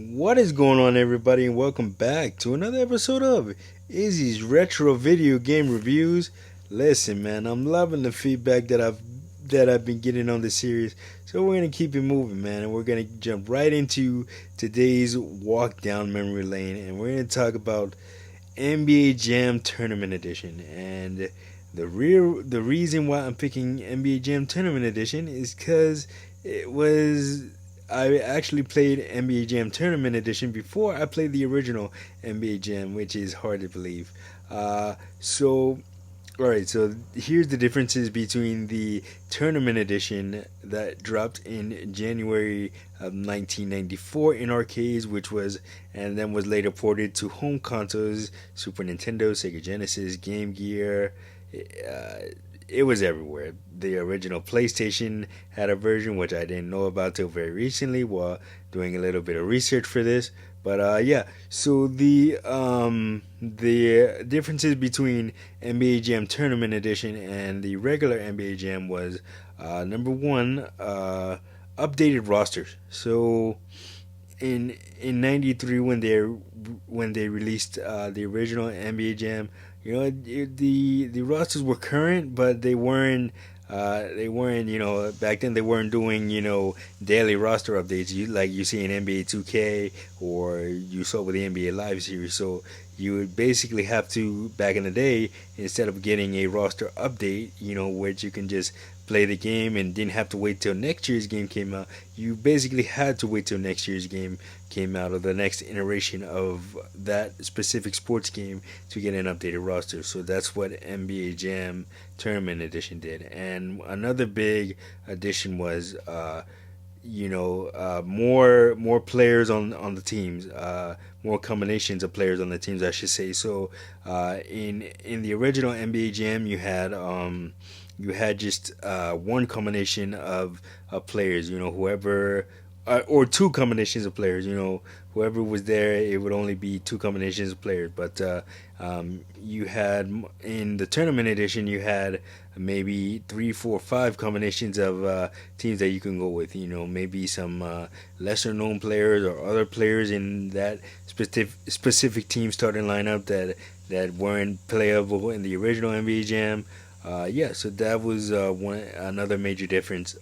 What is going on, everybody, and welcome back to another episode of Izzy's Retro Video Game Reviews. Listen, man, I'm loving the feedback that I've been getting on the series, so we're gonna keep it moving, man, and we're gonna jump right into today's walk down memory lane, and we're gonna talk about NBA Jam Tournament Edition. And the reason why I'm picking NBA Jam Tournament Edition is because it was I actually played NBA Jam Tournament Edition before I played the original NBA Jam, which is hard to believe. So all right, so here's the differences between the tournament edition that dropped in January of 1994 in arcades, which was and then was later ported to home consoles, Super Nintendo, Sega Genesis, Game Gear. Uh, it was everywhere. The original PlayStation had a version which I didn't know about till very recently while doing a little bit of research for this. But yeah, so the differences between NBA Jam Tournament Edition and the regular NBA Jam was number one, updated rosters. So in '93 when they released the original NBA Jam, the rosters were current, but they weren't, back then they weren't doing, daily roster updates like you see in NBA 2K or you saw with the NBA Live series. So you would basically have to, back in the day, instead of getting a roster update, which you can just play the game and didn't have to wait till next year's game came out, you basically had to wait till next year's game came out or the next iteration of that specific sports game to get an updated roster. So that's what NBA Jam Tournament Edition did. And another big addition was more players on the teams, more combinations of players on the teams, I should say. So in the original NBA Jam, you had just one combination of players. Whoever or two combinations of players. Whoever was there, it would only be two combinations of players. But you had in the tournament edition, you had maybe three, four, five combinations of teams that you can go with. Maybe some lesser known players or other players in that specific team starting lineup that weren't playable in the original NBA Jam. Yeah, so that was another major difference.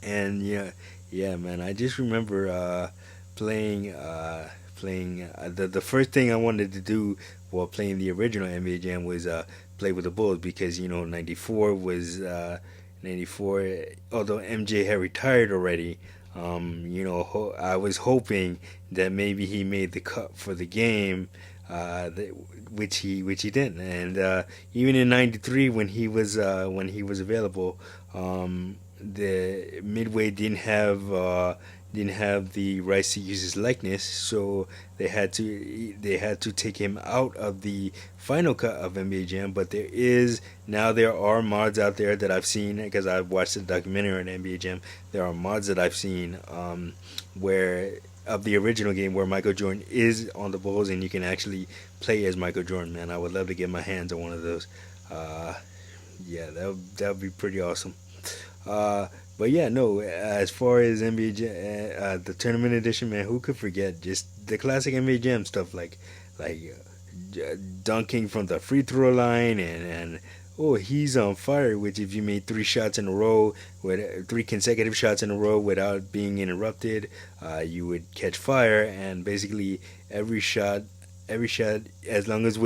And yeah, man, I just remember the first thing I wanted to do while playing the original NBA Jam was play with the Bulls because '94 was '94. Although MJ had retired already, I was hoping that maybe he made the cut for the game, which he didn't. And even in '93 when he was available, the Midway didn't have the rights to use his likeness, so they had to take him out of the final cut of NBA Jam. But there are mods out there that I've seen because I've watched the documentary on NBA Jam. There are mods that I've seen where of the original game where Michael Jordan is on the Bulls and you can actually play as Michael Jordan. Man, I would love to get my hands on one of those. Uh, yeah, that would be pretty awesome. Uh, but yeah, no. As far as NBA Jam, the tournament edition, man, who could forget just the classic NBA Jam stuff dunking from the free throw line and oh, he's on fire. Which if you made three shots in a row with three consecutive shots in a row without being interrupted, you would catch fire. And basically every shot every shot as long as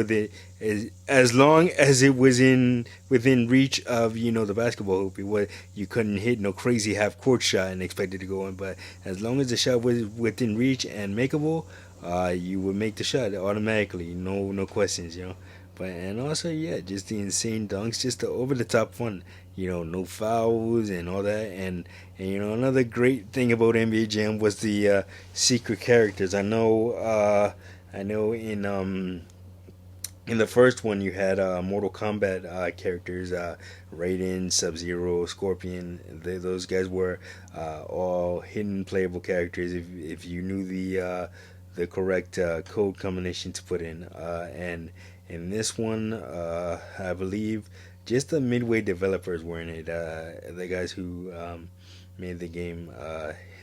it was in within reach of the basketball hoop. You couldn't hit no crazy half court shot and expect it to go in, but as long as the shot was within reach and makeable, you would make the shot automatically, no questions. But and also, yeah, just the insane dunks, just the over the top fun. No fouls and all that. And another great thing about NBA Jam was the secret characters. I know in the first one you had Mortal Kombat characters, Raiden, Sub Zero, Scorpion. Those guys were all hidden playable characters if you knew the correct code combination to put in. And in this one, I believe just the Midway developers were in it. The guys who made the game,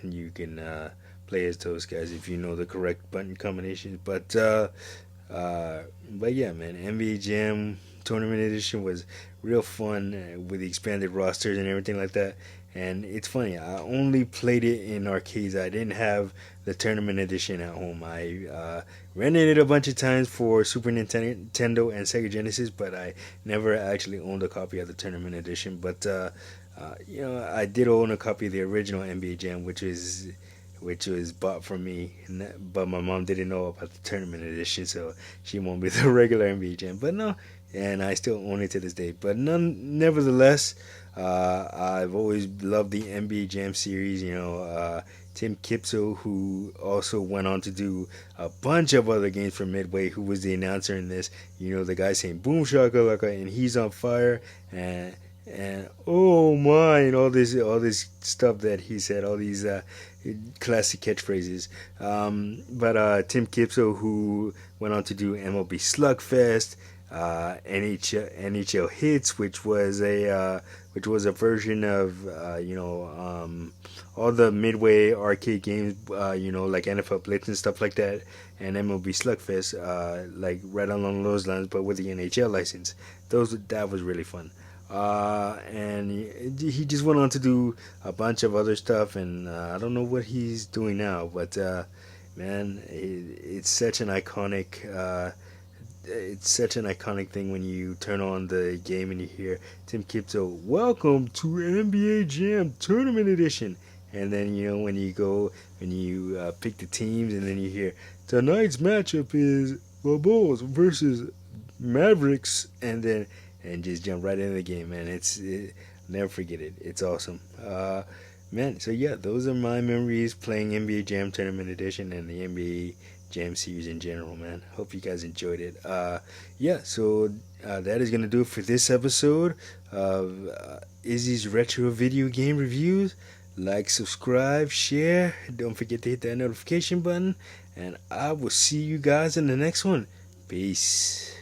you can play as those guys if you know the correct button combinations. But yeah, man, NBA Jam Tournament Edition was real fun with the expanded rosters and everything like that. And it's funny, I only played it in arcades. I didn't have the Tournament Edition at home. I rented it a bunch of times for Super Nintendo and Sega Genesis, but I never actually owned a copy of the Tournament Edition. I did own a copy of the original NBA Jam, which was bought for me, but my mom didn't know about the tournament edition, so she won't be the regular NBA Jam. But no, and I still own it to this day. But nevertheless, I've always loved the NBA Jam series. Tim Kipso, who also went on to do a bunch of other games for Midway, who was the announcer in this. The guy saying "Boom Shakalaka" and "He's on fire" and "Oh my" and all this stuff that he said, all these classic catchphrases. But Tim Kipso, who went on to do MLB Slugfest, NHL Hits, which was a version of all the Midway arcade games, like NFL Blitz and stuff like that, and MLB Slugfest, like right along those lines, but with the NHL license. That was really fun. And he just went on to do a bunch of other stuff, and I don't know what he's doing now, but man, it's such an iconic. It's such an iconic thing when you turn on the game and you hear Tim Kipso, "Welcome to NBA Jam Tournament Edition," and then when you pick the teams, and then you hear tonight's matchup is the Bulls versus Mavericks, and just jump right into the game, man. Never forget it. It's awesome, man. So yeah, those are my memories playing NBA Jam Tournament Edition and the NBA Jam series in general, man. Hope you guys enjoyed it. Yeah, so that is gonna do it for this episode of Izzy's Retro Video Game Reviews. Like, subscribe, share. Don't forget to hit that notification button, and I will see you guys in the next one. Peace.